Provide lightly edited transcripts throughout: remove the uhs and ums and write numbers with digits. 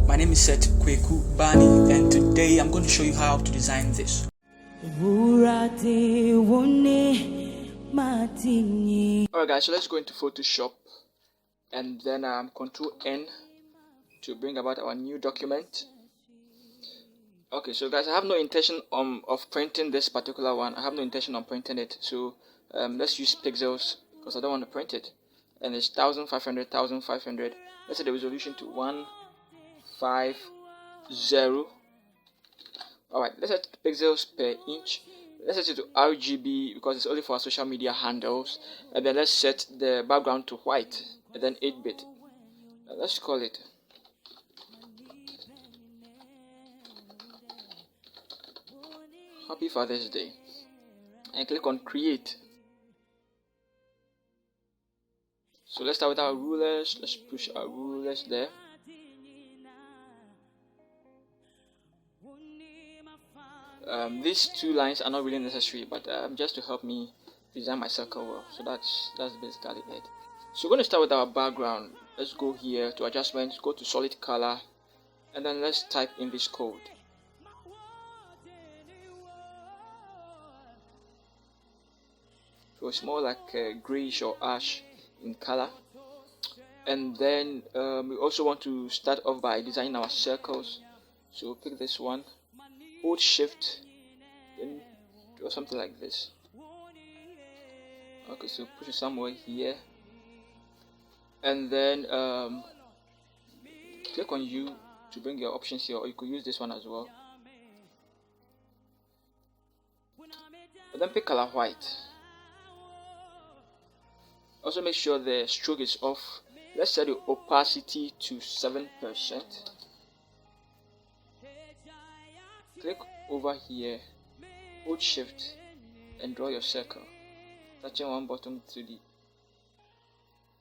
My name is Seth Kweku Bani, and today I'm going to show you how to design this. Alright guys, so let's go into Photoshop and then Control N to bring about our new document. Okay, so guys, I have no intention of printing this particular one. I have no intention on printing it, so let's use pixels because I don't want to print it. And it's 1500, 1500. Let's set the resolution to 150. Alright, let's set pixels per inch. Let's set it to RGB because it's only for our social media handles. And then let's set the background to white and then 8-bit. Let's call it Happy Father's Day. And click on Create. So let's start with our rulers. Let's push our rulers there. These two lines are not really necessary, but just to help me design my circle well. So that's basically it. So we're going to start with our background. Let's go here to adjustments, go to solid color, and then let's type in this code. So it's more like grayish or ash in color. And then we also want to start off by designing our circles. So pick this one, hold shift, then do something like this. Okay, so push it somewhere here, and then click on U to bring your options here, or you could use this one as well. And then pick color white. Also make sure the stroke is off. Let's set the opacity to 7%. Click over here, hold shift, and draw your circle, touching one bottom to the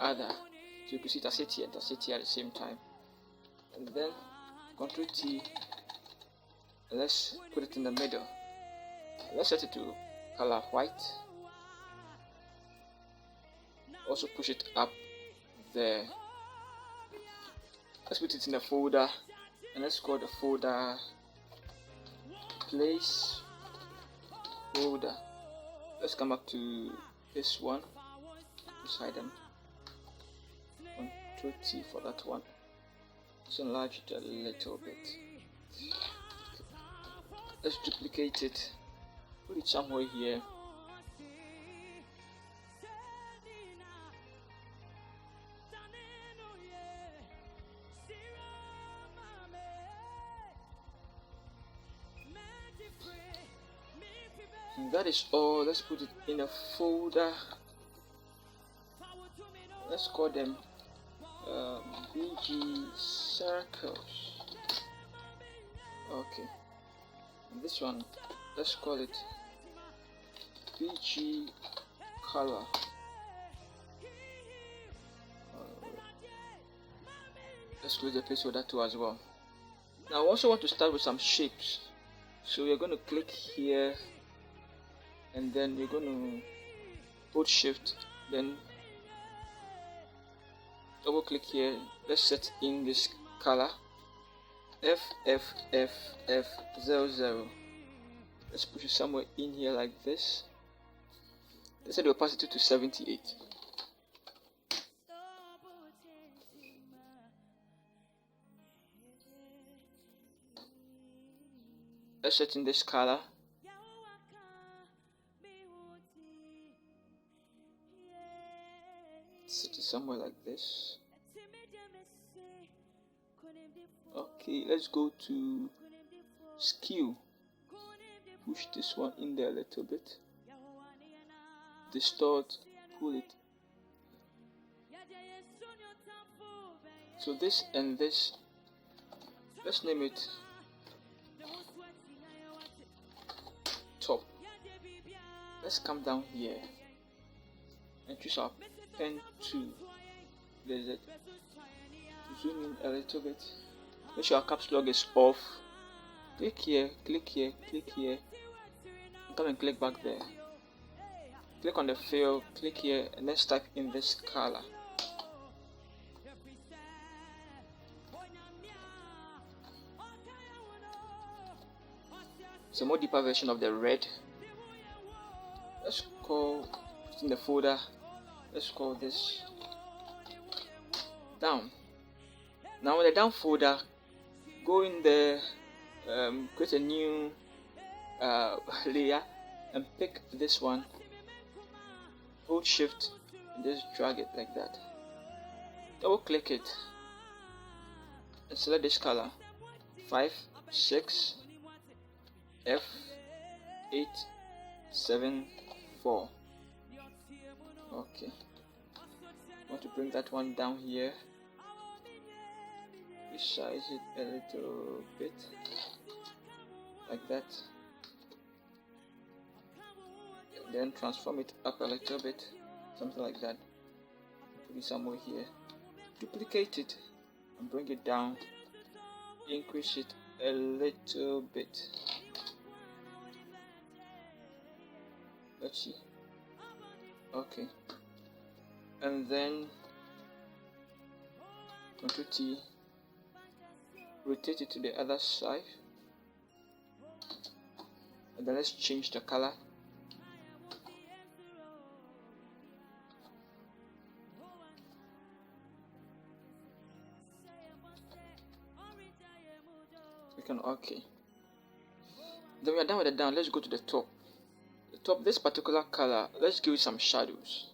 other. So you can see it as it here and as it here at the same time. And then Ctrl T, and let's put it in the middle. Let's set it to color white. Also push it up there. Let's put it in a folder, and let's call the folder placeholder. Let's come up to this one, beside them. Ctrl T for that one. Let's enlarge it a little bit. Let's duplicate it, put it somewhere here. And that is all. Let's put it in a folder. Let's call them VG circles. Okay. And this one, let's call it VG color. Let's close the placeholder too as well. Now I also want to start with some shapes. So we're going to click here, and then we're going to hold shift, then double click here. Let's set in this color FFFF00. Let's push it somewhere in here like this. Let's set the opacity to 78. Let's set in this color. Set it somewhere like this. Okay, let's go to skew. Push this one in there a little bit. Distort, pull it. So this and this, let's name it top. Let's come down here and choose our pen tool. There's it. Zoom in a little bit. Make sure our caps lock is off. Click here, click here, click here. And come and click back there. Click on the fill, click here, and let's type in this color. it's a more deeper version of the red. Let's call in the folder, let's call this down. Now in the down folder, go in there, create a new layer and pick this one, hold shift and just drag it like that. Double click it and select this color 5, 6, F874. Okay, I want to bring that one down here, resize it a little bit like that, and then transform it up a little bit, something like that. Put it somewhere here, duplicate it and bring it down, increase it a little bit. Let's see. Okay, and then Ctrl T, rotate it to the other side, and then let's change the color. Click on OK. Then we are done with the down. Let's go to the top. The top, this particular color, let's give it some shadows.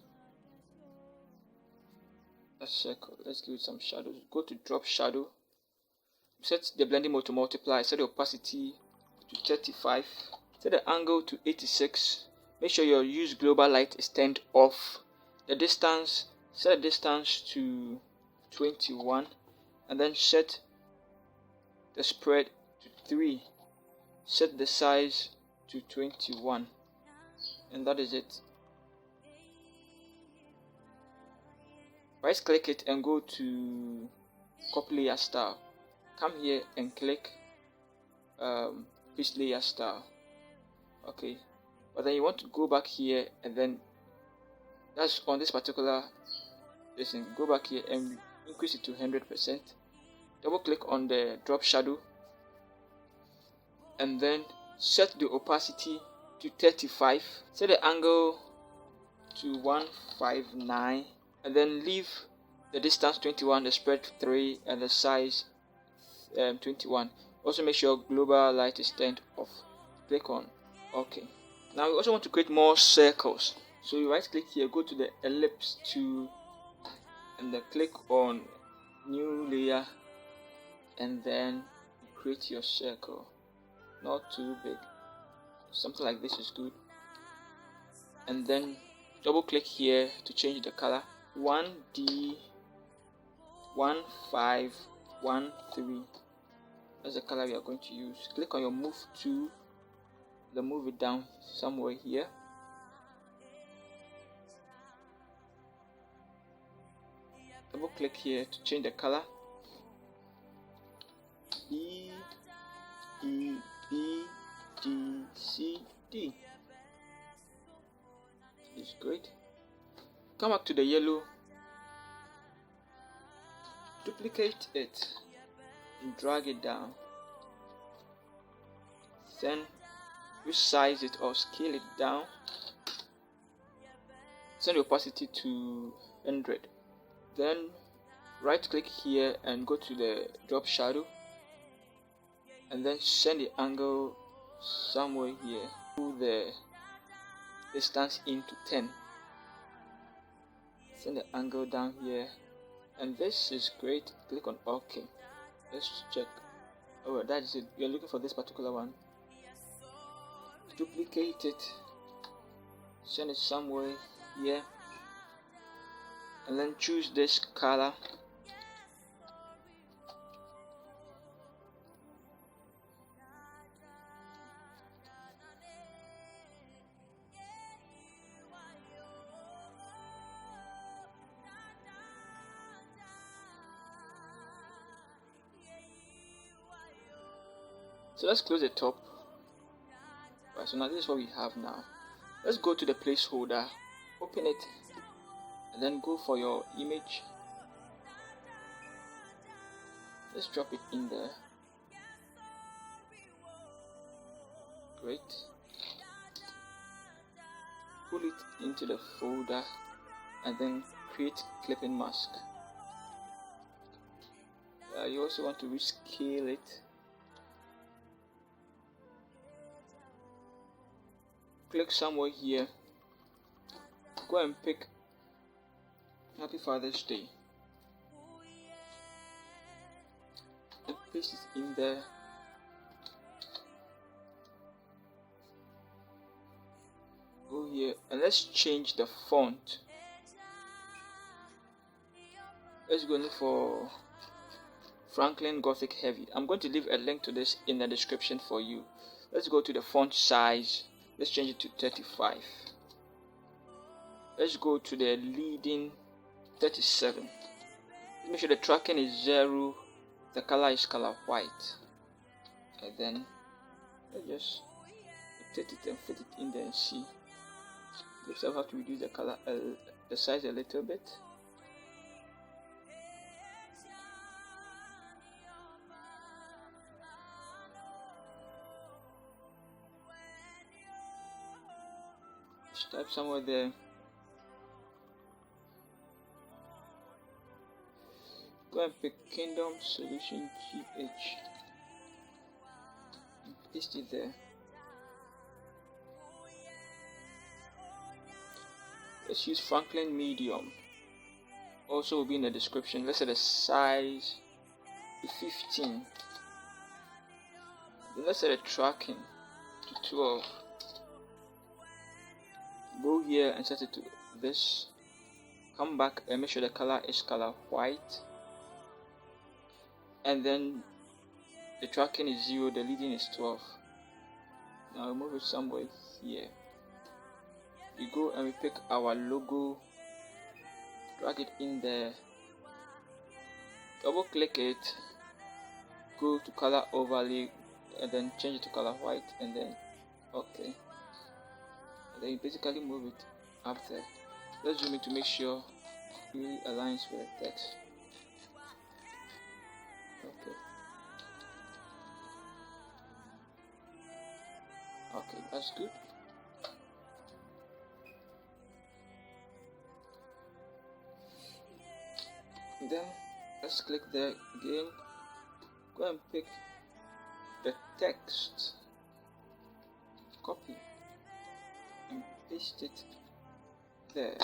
A circle, let's give it some shadows. Go to drop shadow, set the blending mode to multiply, set the opacity to 35, set the angle to 86. Make sure your use global light is turned off. The distance, set the distance to 21, and then set the spread to 3. Set the size to 21, and that is it. Right click it and go to copy layer style. Come here and click paste layer style. Okay, but then you want to go back here, and then that's on this particular thing. Go back here and increase it to 100%. Double click on the drop shadow and then set the opacity to 35. Set the angle to 159. And then leave the distance 21, the spread 3, and the size 21. Also make sure global light is turned off. Click on OK. Now we also want to create more circles. So you right click here, go to the ellipse tool, and then click on new layer, and then create your circle. Not too big. Something like this is good. And then double click here to change the color. 1D1513. That's the color we are going to use. Click on your move tool, then move it down somewhere here. Double click here to change the color. E B D C D. It's great. Come back to the yellow, duplicate it and drag it down, then resize it or scale it down, set the opacity to 100, then right click here and go to the drop shadow, and then send the angle somewhere here, pull the distance into 10. Send the angle down here, and this is great. Click on OK. Let's check. Oh, that is it. You're looking for this particular one. Duplicate it, send it somewhere here, and then choose this color. So let's close the top. Right, so now this is what we have now. Let's go to the placeholder, open it, and then go for your image. Let's drop it in there. separate, pull it into the folder, and then create clipping mask. You also want to rescale it. Click somewhere here, go and pick Happy Father's Day and paste it in there. Go here and let's change the font. Let's go in for Franklin Gothic Heavy. I'm going to leave a link to this in the description for you. Let's go to the font size. Let's change it to 35. Let's go to the leading 37. Make sure the tracking is 0. The color is color white. And then let's just rotate it and fit it in there and see. Looks like I have to reduce the color, the size a little bit. Just type somewhere there. Go and pick Kingdom Solution GH and paste it there. Let's use Franklin Medium. Also will be in the description. Let's set the size to 15. Then let's set the tracking to 12. Go here and set it to this. Come back and make sure the color is color white. And then the tracking is 0, the leading is 12. Now we move it somewhere here. We go and we pick our logo, drag it in there, double click it, go to color overlay, and then change it to color white, and then okay. And then you basically move it up there. Let's zoom in to make sure it really aligns with the text. Okay, that's good. Then let's click there again. Go and pick the text, copy and paste it there.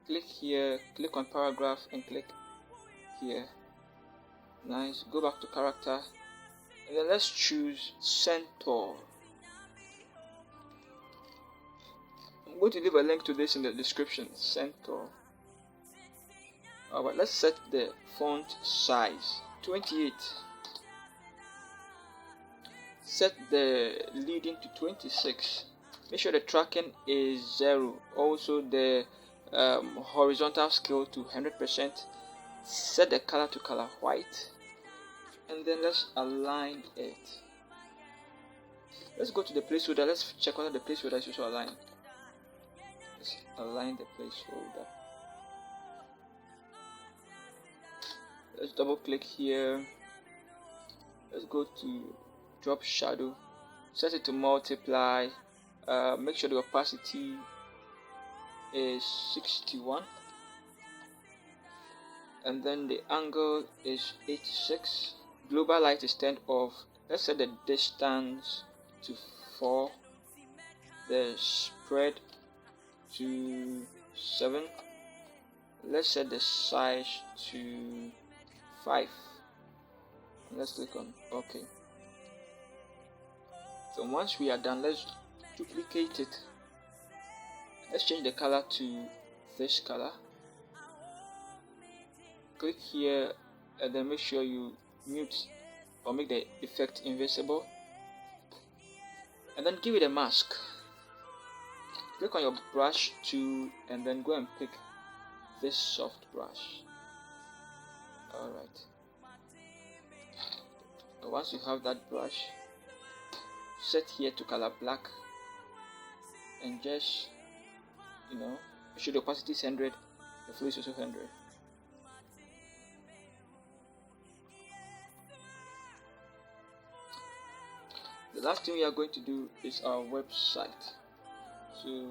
Click here, click on paragraph and click here. Nice. Go back to character and then let's choose center. I'm going to leave a link to this in the description. Center. Alright, let's set the font size 28. Set the leading to 26. Make sure the tracking is 0. Also the horizontal scale to 100%. Set the color to color white. And then let's align it. Let's go to the placeholder. Let's check whether the placeholder is also aligned. Let's align the placeholder. Let's double click here. Let's go to drop shadow. Set it to multiply. Make sure the opacity is 61. And then the angle is 86. Global light is turned off. Let's set the distance to 4. The spread to 7. Let's set the size to 5. Let's click on OK. So once we are done, let's duplicate it. Let's change the color to this color. Click here and then make sure you mute or make the effect invisible, and then give it a mask. Click on your brush tool and then go and pick this soft brush. Alright, once you have that brush, set here to color black and just make sure the opacity is 100, the flow is also 100. The last thing we are going to do is our website. So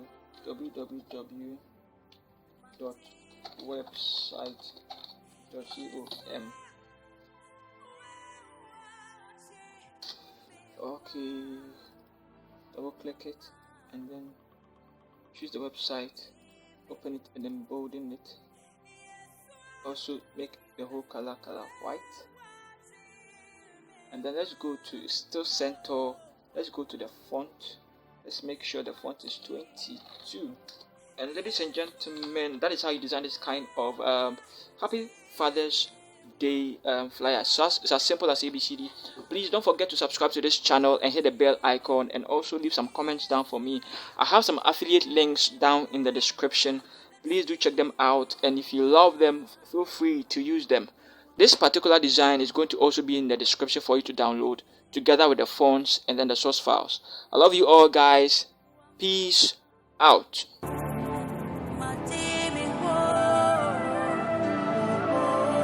www.website.com. Okay, double click it and then choose the website, open it and then bolden it. Also make the whole color white. And then let's go to still center. Let's go to the font. Let's make sure the font is 22. And ladies and gentlemen, that is how you design this kind of Happy Father's Day flyer. So it's as simple as ABCD. Please don't forget to subscribe to this channel and hit the bell icon, and also leave some comments down for me. I have some affiliate links down in the description. Please do check them out, and if you love them, feel free to use them. This particular design is going to also be in the description for you to download, together with the fonts and then the source files. I love you all, guys. Peace out.